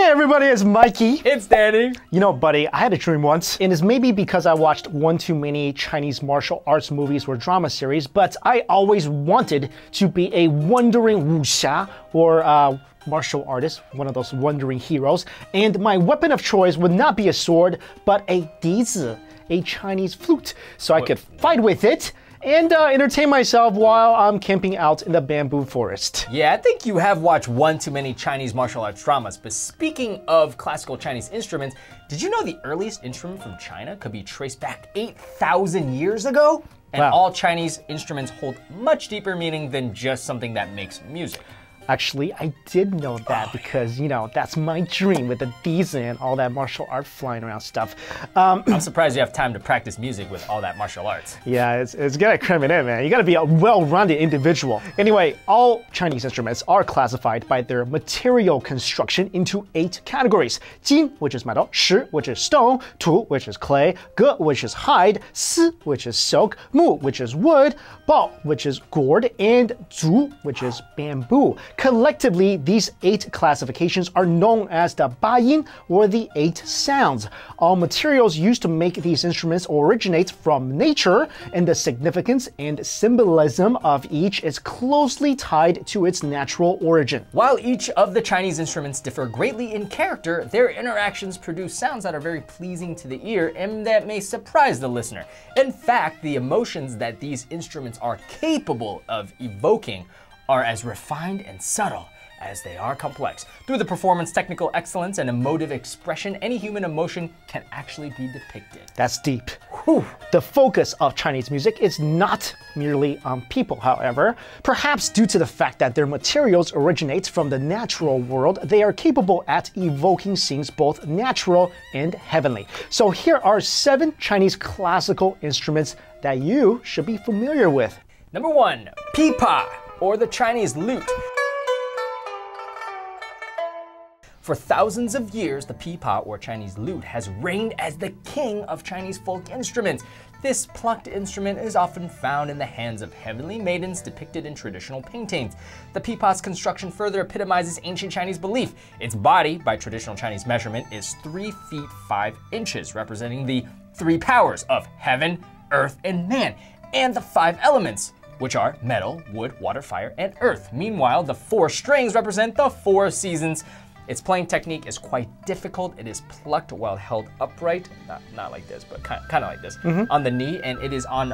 everybody, it's Mikey. It's Danny. You know, buddy, I had a dream once, and it's maybe because I watched one too many Chinese martial arts movies or drama series, but I always wanted to be a wandering wuxia or martial artist, one of those wandering heroes, and my weapon of choice would not be a sword, but a DIZI, a Chinese flute, so I could fight with it and entertain myself while I'm camping out in the bamboo forest. Yeah, I think you have watched one too many Chinese martial arts dramas, but speaking of classical Chinese instruments, did you know the earliest instrument from China could be traced back 8,000 years ago? And wow. All Chinese instruments hold much deeper meaning than just something that makes music. Actually, I did know that because, you know, that's my dream with the DIZI and all that martial art flying around stuff. I'm surprised you have time to practice music with all that martial arts. Yeah, it's gotta cram it in, man. You gotta be a well-rounded individual. Anyway, all Chinese instruments are classified by their material construction into 8 categories. Jin, which is metal, Shi, which is stone, Tu, which is clay, Ge, which is hide, Si, which is silk, Mu, which is wood, Bao, which is gourd, and Zu, which is bamboo. Collectively, these 8 classifications are known as the Bayin, or the 8 sounds. All materials used to make these instruments originate from nature, and the significance and symbolism of each is closely tied to its natural origin. While each of the Chinese instruments differ greatly in character, their interactions produce sounds that are very pleasing to the ear and that may surprise the listener. In fact, the emotions that these instruments are capable of evoking are as refined and subtle as they are complex. Through the performance, technical excellence, and emotive expression, any human emotion can actually be depicted. That's deep. Whew. The focus of Chinese music is not merely on people, however. Perhaps due to the fact that their materials originate from the natural world, they are capable at evoking scenes both natural and heavenly. So here are 7 Chinese classical instruments that you should be familiar with. Number 1, Pipa, or the Chinese lute. For thousands of years, the pipa, or Chinese lute, has reigned as the king of Chinese folk instruments. This plucked instrument is often found in the hands of heavenly maidens depicted in traditional paintings. The pipa's construction further epitomizes ancient Chinese belief. Its body, by traditional Chinese measurement, is 3 feet 5 inches, representing the 3 powers of heaven, earth, and man, and the 5 elements, which are metal, wood, water, fire, and earth. Meanwhile, the 4 strings represent the 4 seasons. Its playing technique is quite difficult. It is plucked while held upright, not like this, but kind of like this, on the knee, and it is one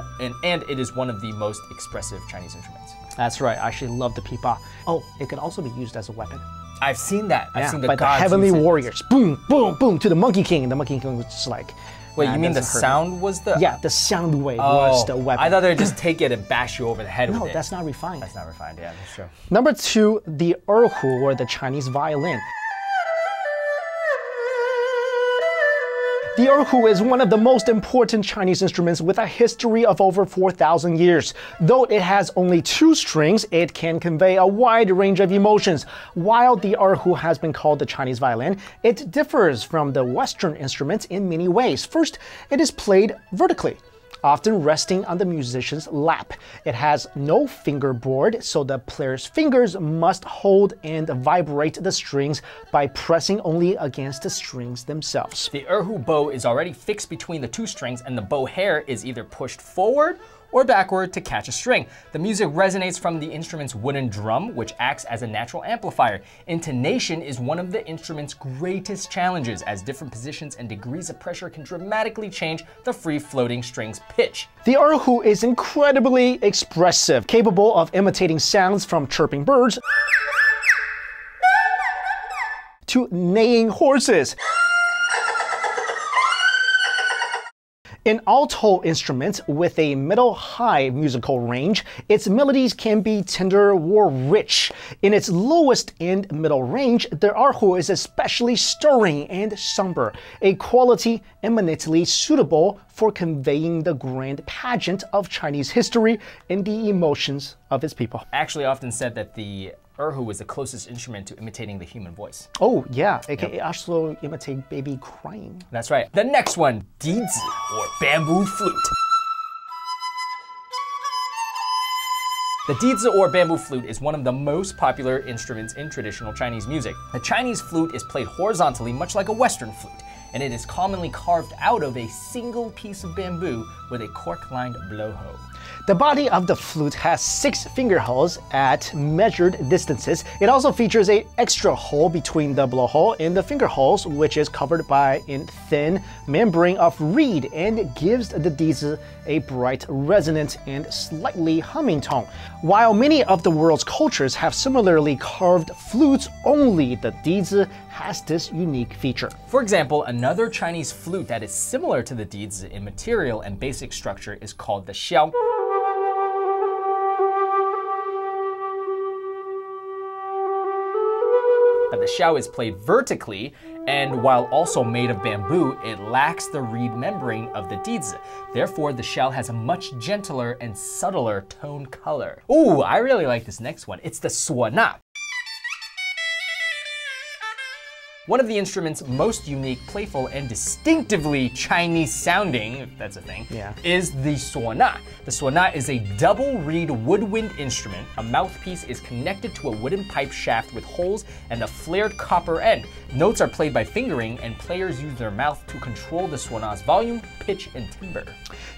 of the most expressive Chinese instruments. That's right. I actually love the pipa. Oh, it can also be used as a weapon. I've seen that. I've seen the by gods the heavenly use it. warriors. Boom, boom, boom to the Monkey King, and the Monkey King was just like. Wait, you mean the sound was the? Yeah, the sound wave was the weapon. I thought they'd just take it and bash you over the head with it. No, that's not refined. That's not refined, yeah, that's true. Number 2, the ERHU, or the Chinese violin. The ERHU is one of the most important Chinese instruments with a history of over 4,000 years. Though it has only 2 strings, it can convey a wide range of emotions. While the ERHU has been called the Chinese violin, it differs from the Western instruments in many ways. First, it is played vertically, often resting on the musician's lap. It has no fingerboard, so the player's fingers must hold and vibrate the strings by pressing only against the strings themselves. The ERHU bow is already fixed between the 2 strings, and the bow hair is either pushed forward or backward to catch a string. The music resonates from the instrument's wooden drum, which acts as a natural amplifier. Intonation is one of the instrument's greatest challenges, as different positions and degrees of pressure can dramatically change the free-floating string's pitch. The ERHU is incredibly expressive, capable of imitating sounds from chirping birds to neighing horses. An alto instrument with a middle-high musical range, its melodies can be tender or rich. In its lowest and middle range, the ERHU is especially stirring and somber, a quality eminently suitable for conveying the grand pageant of Chinese history and the emotions of its people. Actually, often said that the ERHU is the closest instrument to imitating the human voice. Oh, yeah. It can also imitate baby crying. That's right. The next one, DIZI, or bamboo flute. The DIZI or bamboo flute is one of the most popular instruments in traditional Chinese music. The Chinese flute is played horizontally, much like a Western flute, and it is commonly carved out of a single piece of bamboo with a cork-lined blowhole. The body of the flute has 6 finger holes at measured distances. It also features an extra hole between the blowhole and the finger holes, which is covered by a thin membrane of reed and gives the DIZI a bright, resonant, and slightly humming tone. While many of the world's cultures have similarly carved flutes, only the DIZI has this unique feature. For example, another Chinese flute that is similar to the DIZI in material and basic structure is called the XIAO. The XIAO is played vertically, and while also made of bamboo, it lacks the reed membrane of the DIZI. Therefore, the XIAO has a much gentler and subtler tone color. Ooh, I really like this next one. It's the Suona. One of the instrument's most unique, playful, and distinctively Chinese sounding, if that's a thing, is the Suona. The Suona is a double reed woodwind instrument. A mouthpiece is connected to a wooden pipe shaft with holes and a flared copper end. Notes are played by fingering, and players use their mouth to control the Suona's volume, pitch, and timbre.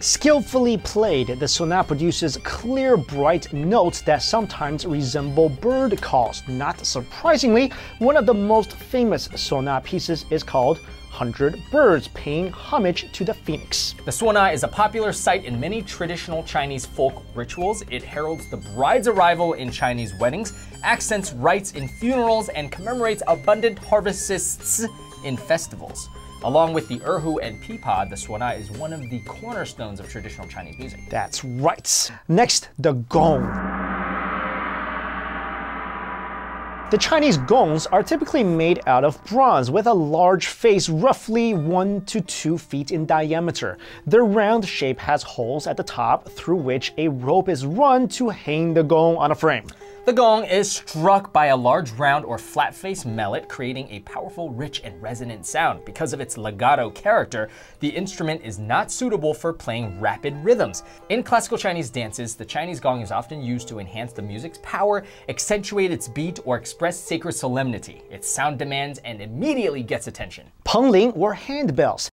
Skillfully played, the Suona produces clear, bright notes that sometimes resemble bird calls. Not surprisingly, one of the most famous Suona pieces is called 100 Birds, paying homage to the phoenix. The Suona is a popular sight in many traditional Chinese folk rituals. It heralds the bride's arrival in Chinese weddings, accents rites in funerals, and commemorates abundant harvests in festivals. Along with the ERHU and Pipa, the Suona is one of the cornerstones of traditional Chinese music. That's right. Next, the gong. The Chinese gongs are typically made out of bronze with a large face roughly 1 to 2 feet in diameter. Their round shape has holes at the top through which a rope is run to hang the gong on a frame. The gong is struck by a large round or flat-faced mallet, creating a powerful, rich, and resonant sound. Because of its legato character, the instrument is not suitable for playing rapid rhythms. In classical Chinese dances, the Chinese gong is often used to enhance the music's power, accentuate its beat, or express sacred solemnity. Its sound demands and immediately gets attention. PENGLING or handbells.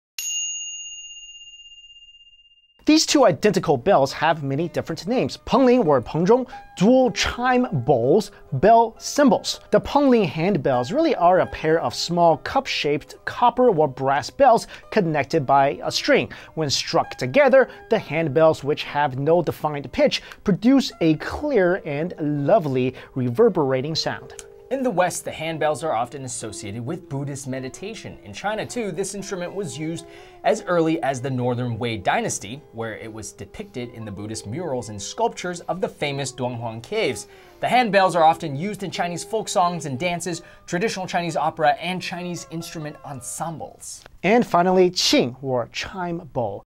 These two identical bells have many different names. PENGLING or pengjong, dual chime bowls, bell cymbals. The PENGLING handbells really are a pair of small cup-shaped copper or brass bells connected by a string. When struck together, the handbells, which have no defined pitch, produce a clear and lovely reverberating sound. In the West, the handbells are often associated with Buddhist meditation. In China, too, this instrument was used as early as the Northern Wei Dynasty, where it was depicted in the Buddhist murals and sculptures of the famous Dunhuang caves. The handbells are often used in Chinese folk songs and dances, traditional Chinese opera, and Chinese instrument ensembles. And finally, QING or chime bowl.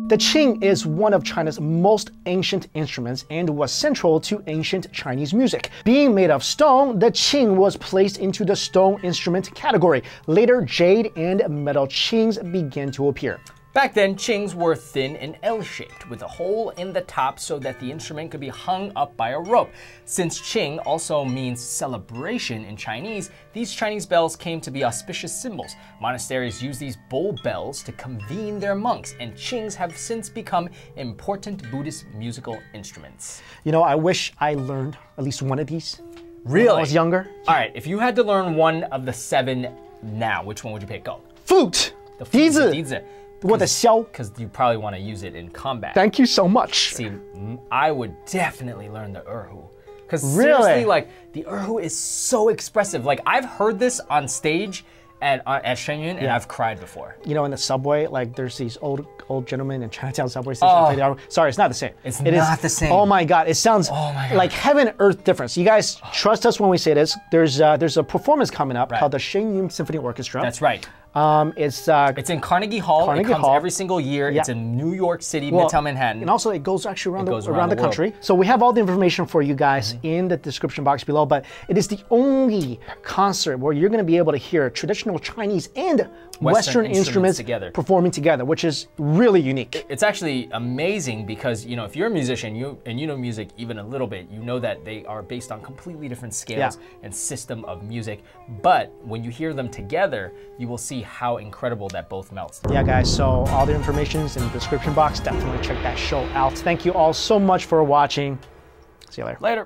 The QING is one of China's most ancient instruments and was central to ancient Chinese music. Being made of stone, the QING was placed into the stone instrument category. Later, jade and metal QINGs began to appear. Back then, QINGs were thin and L-shaped, with a hole in the top so that the instrument could be hung up by a rope. Since QING also means celebration in Chinese, these Chinese bells came to be auspicious symbols. Monasteries use these bowl bells to convene their monks, and QINGs have since become important Buddhist musical instruments. You know, I wish I learned at least one of these when I was younger. All right, if you had to learn one of the 7 now, which one would you pick? Go. Flute. The flute. DIZI. What the xiao? Because you probably want to use it in combat. Thank you so much. See, I would definitely learn the ERHU. Because seriously, like, the ERHU is so expressive. Like, I've heard this on stage at Shen Yun, and I've cried before. You know, in the subway, like, there's these old gentlemen in Chinatown subway station. Sorry, it's not the same. It's not the same. Oh my God, it sounds like heaven and earth difference. You guys trust us when we say this. There's a performance coming up called the Shen Yun Symphony Orchestra. That's right. It's in Carnegie Hall. It comes every single year. It's in New York City, Midtown Manhattan. And also it goes actually around the country. So we have all the information for you guys in the description box below, but it is the only concert where you're going to be able to hear traditional Chinese and Western instruments together, performing together, which is really unique. It's actually amazing because, you know, if you're a musician and you know music even a little bit, you know that they are based on completely different scales and system of music. But when you hear them together, you will see how incredible that both melts. Yeah, guys, so all the information is in the description box. Definitely check that show out. Thank you all so much for watching. See you later. Later.